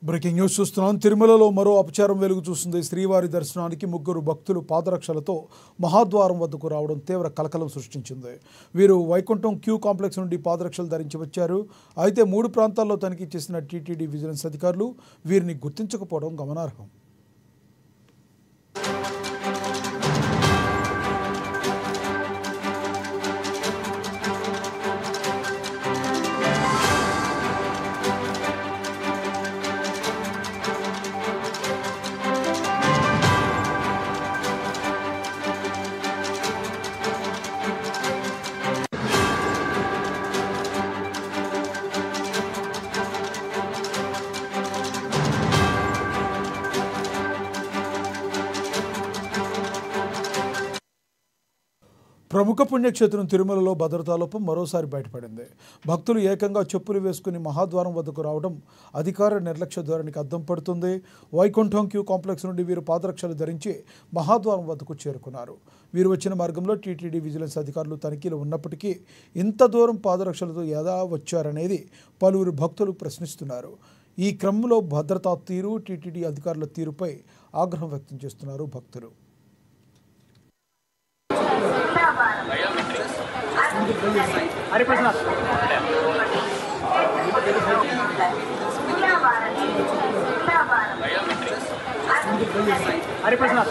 Breaking news చూస్తున్నాం. తిరుమలలో మరో అపచారం వెలుగు చూస్తుంది. శ్రీవారి దర్శనానికి ముగ్గురు భక్తులు పాదరక్షలతో మహాద్వారం వద్దకు రావడం తీవ్ర కలకలం సృష్టించింది. వీరు వైకుంఠం క్యూ కాంప్లెక్స్ నుండి పాదరక్షలు ధరించి వచ్చారు. అయితే 3 ప్రాంతాల్లో తనిఖీ చేసిన టీటీడీ విజిలెన్స్ అధికారులు వీరిని గుర్తించకపోవడం గమనార్హం. ప్రముఖ పుణ్యక్షేత్రం తిరుమలలో భద్రతా లోపం మరోసారి బయటపడింది. భక్తులు ఏకంగా చెప్పులు వేసుకుని మహాద్వారం వద్దకు రావడం అధికార నిర్లక్ష్య ధోరణికి అద్దం పడుతుంది. వైకుంఠం క్యూ కాంప్లెక్స్ నుండి వీరు పాదరక్షలు ధరించి మహాద్వారం వద్దకు చేరుకున్నారు. వీరు వచ్చిన మార్గంలో టీటీడీ విజిలెన్స్ అధికారులు తనిఖీలు ఉన్నప్పటికీ ఇంత దూరం పాదరక్షలతో ఎలా వచ్చారనేది పలువురు భక్తులు ప్రశ్నిస్తున్నారు. ఈ క్రమంలో భద్రతా తీరు, టీటీడీ అధికారుల తీరుపై ఆగ్రహం వ్యక్తం చేస్తున్నారు భక్తులు. హరిప్రసాద్ హరిప్రసాద్